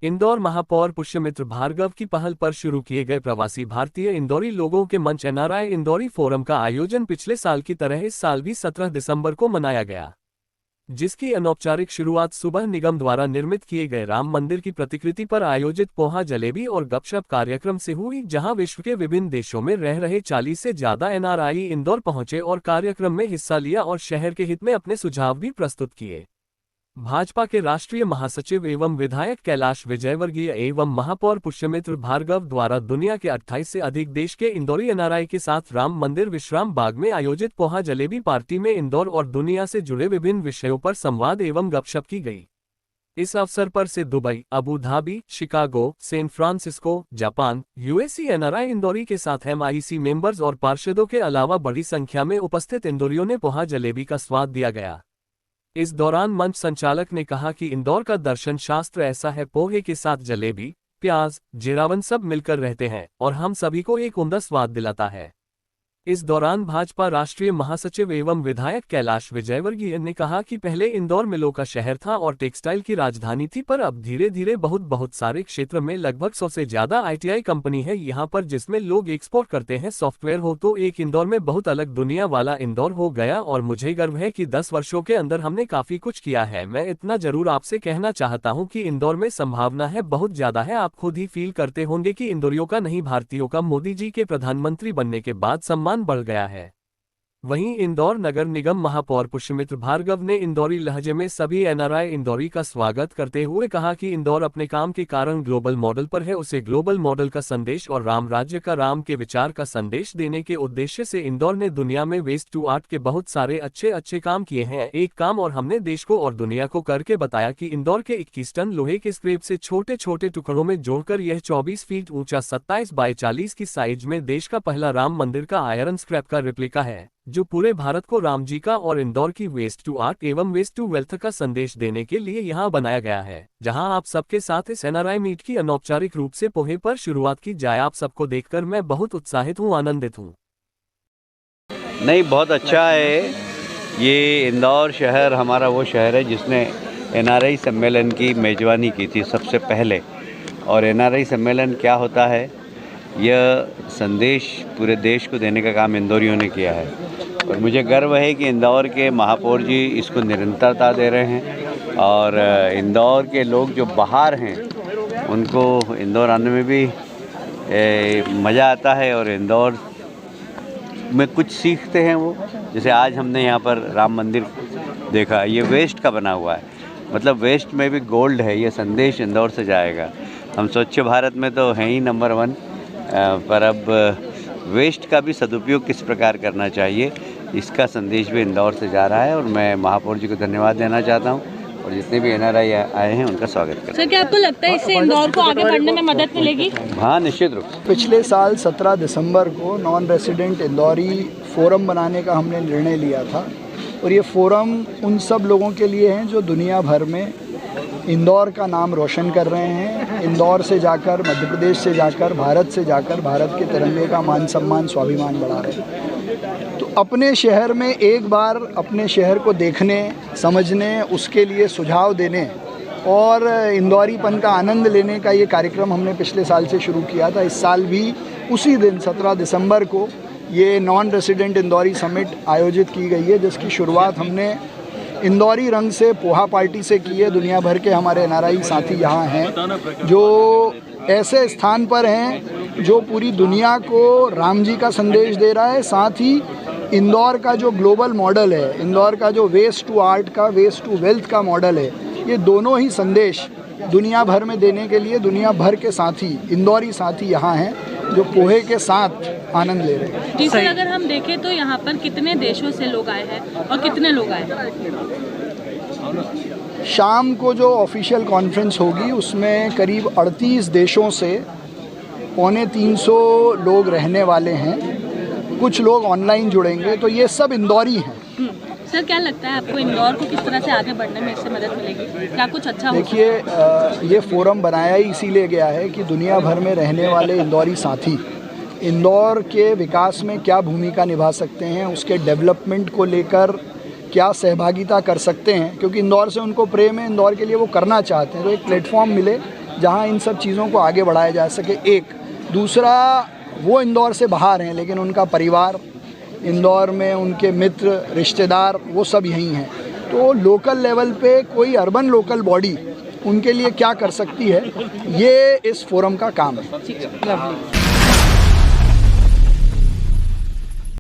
इंदौर महापौर पुष्यमित्र भार्गव की पहल पर शुरू किए गए प्रवासी भारतीय इंदौरी लोगों के मंच एनआरआई इंदौरी फोरम का आयोजन पिछले साल की तरह इस साल भी 17 दिसंबर को मनाया गया, जिसकी अनौपचारिक शुरुआत सुबह निगम द्वारा निर्मित किए गए राम मंदिर की प्रतिकृति पर आयोजित पोहा जलेबी और गपशप कार्यक्रम से हुई, जहां विश्व के विभिन्न देशों में रह रहे 40 से ज्यादा एनआरआई इंदौर पहुंचे और कार्यक्रम में हिस्सा लिया और शहर के हित में अपने सुझाव भी प्रस्तुत किए। भाजपा के राष्ट्रीय महासचिव एवं विधायक कैलाश विजयवर्गीय एवं महापौर पुष्यमित्र भार्गव द्वारा दुनिया के 28 से अधिक देश के इंदौरी एनआरआई के साथ राम मंदिर विश्राम बाग में आयोजित पोहा जलेबी पार्टी में इंदौर और दुनिया से जुड़े विभिन्न विषयों पर संवाद एवं गपशप की गई। इस अवसर पर से Dubai, Abu Dhabi, Chicago, San Francisco, Japan, USA NRI इंदौरी के साथ एमआईसी मेंबर्स और पार्षदों के अलावा बड़ी संख्या में उपस्थित इंदौरियों ने पोहा जलेबी का स्वाद दिया गया। इस दौरान मंच संचालक ने कहा कि इंदौर का दर्शन शास्त्र ऐसा है, पोहे के साथ जलेबी, प्याज, जीरावन सब मिलकर रहते हैं और हम सभी को एक उम्दा स्वाद दिलाता है। इस दौरान भाजपा राष्ट्रीय महासचिव एवं विधायक कैलाश विजयवर्गीय ने कहा कि पहले इंदौर मिलों का शहर था और टेक्सटाइल की राजधानी थी, पर अब धीरे धीरे बहुत सारे क्षेत्र में लगभग 100 से ज्यादा आईटीआई कंपनी है यहाँ पर, जिसमें लोग एक्सपोर्ट करते हैं। सॉफ्टवेयर हो तो एक इंदौर में बहुत अलग दुनिया वाला इंदौर हो गया और मुझे गर्व है कि 10 वर्षों के अंदर हमने काफी कुछ किया है। मैं इतना जरूर आपसे कहना चाहता हूँ कि इंदौर में संभावना है, बहुत ज्यादा है। आप खुद ही फील करते होंगे कि इंदौरियों का नहीं, भारतीयों का मोदी जी के प्रधानमंत्री बनने के बाद सम्मान बढ़ गया है। वहीं इंदौर नगर निगम महापौर पुष्यमित्र भार्गव ने इंदौरी लहजे में सभी एनआरआई इंदौरी का स्वागत करते हुए कहा कि इंदौर अपने काम के कारण ग्लोबल मॉडल पर है, उसे ग्लोबल मॉडल का संदेश और राम राज्य का, राम के विचार का संदेश देने के उद्देश्य से इंदौर ने दुनिया में वेस्ट टू आर्ट के बहुत सारे अच्छे काम किए हैं। एक काम और हमने देश को और दुनिया को करके बताया कि इंदौर के 21 टन लोहे के स्क्रैप से छोटे छोटे टुकड़ों में जोड़कर यह 24 फीट ऊंचा 27 बाय 40 की साइज में देश का पहला राम मंदिर का आयरन स्क्रैप का रेप्लिका है, जो पूरे भारत को राम जी का और इंदौर की वेस्ट टू आर्ट एवं वेस्ट टू वेल्थ का संदेश देने के लिए यहाँ बनाया गया है। जहाँ आप सबके साथ इस एनआरआई मीट की अनौपचारिक रूप से पोहे पर शुरुआत की जाए। आप सबको देखकर मैं बहुत उत्साहित हूँ, आनंदित हूँ। नहीं, बहुत अच्छा है। ये इंदौर शहर हमारा वो शहर है जिसने एनआरआई सम्मेलन की मेजबानी की थी सबसे पहले। और एनआरआई सम्मेलन क्या होता है, यह संदेश पूरे देश को देने का काम इंदौरियों ने किया है और मुझे गर्व है कि इंदौर के महापौर जी इसको निरंतरता दे रहे हैं और इंदौर के लोग जो बाहर हैं उनको इंदौर आने में भी मज़ा आता है और इंदौर में कुछ सीखते हैं वो। जैसे आज हमने यहाँ पर राम मंदिर देखा, ये वेस्ट का बना हुआ है, मतलब वेस्ट में भी गोल्ड है। ये संदेश इंदौर से जाएगा। हम स्वच्छ भारत में तो हैं ही नंबर 1, पर अब वेस्ट का भी सदुपयोग किस प्रकार करना चाहिए, इसका संदेश भी इंदौर से जा रहा है और मैं महापौर जी को धन्यवाद देना चाहता हूं और जितने भी एनआरआई आए हैं उनका स्वागत करता हूं। सर, क्या आपको लगता है इससे इंदौर को आगे बढ़ने में मदद मिलेगी? हाँ, निश्चित रूप से। पिछले साल 17 दिसंबर को नॉन रेसिडेंट इंदौरी फोरम बनाने का हमने निर्णय लिया था और ये फोरम उन सब लोगों के लिए हैं जो दुनिया भर में इंदौर का नाम रोशन कर रहे हैं। इंदौर से जाकर, मध्य प्रदेश से जाकर, भारत से जाकर भारत के तिरंगे का मान सम्मान, स्वाभिमान बढ़ा रहे हैं। तो अपने शहर में एक बार अपने शहर को देखने, समझने, उसके लिए सुझाव देने और इंदौरीपन का आनंद लेने का ये कार्यक्रम हमने पिछले साल से शुरू किया था। इस साल भी उसी दिन 17 दिसंबर को ये नॉन रेसिडेंट इंदौरी समिट आयोजित की गई है, जिसकी शुरुआत हमने इंदौरी रंग से पोहा पार्टी से की है। दुनिया भर के हमारे एनआरआई साथी यहाँ हैं जो ऐसे स्थान पर हैं जो पूरी दुनिया को राम जी का संदेश दे रहा है। साथ ही इंदौर का जो ग्लोबल मॉडल है, इंदौर का जो वेस्ट टू आर्ट का, वेस्ट टू वेल्थ का मॉडल है, ये दोनों ही संदेश दुनिया भर में देने के लिए दुनिया भर के साथी, इंदौरी साथी यहाँ हैं जो पोहे के साथ आनंद ले रहे हैं। जी सर, अगर हम देखें तो यहाँ पर कितने देशों से लोग आए हैं और कितने लोग आए हैं? शाम को जो ऑफिशियल कॉन्फ्रेंस होगी उसमें करीब 38 देशों से 250 लोग रहने वाले हैं। कुछ लोग ऑनलाइन जुड़ेंगे, तो ये सब इंदौरी हैं। सर, क्या लगता है आपको इंदौर को किस तरह से आगे बढ़ने में इससे मदद मिलेगी? क्या कुछ अच्छा हो? देखिए, ये फोरम बनाया ही इसीलिए गया है कि दुनिया भर में रहने वाले इंदौरी साथी इंदौर के विकास में क्या भूमिका निभा सकते हैं, उसके डेवलपमेंट को लेकर क्या सहभागिता कर सकते हैं, क्योंकि इंदौर से उनको प्रेम है, इंदौर के लिए वो करना चाहते हैं। तो एक प्लेटफॉर्म मिले जहां इन सब चीज़ों को आगे बढ़ाया जा सके। एक दूसरा, वो इंदौर से बाहर हैं लेकिन उनका परिवार इंदौर में, उनके मित्र रिश्तेदार वो सब यहीं हैं, तो लोकल लेवल पे कोई अर्बन लोकल बॉडी उनके लिए क्या कर सकती है, ये इस फोरम का काम है।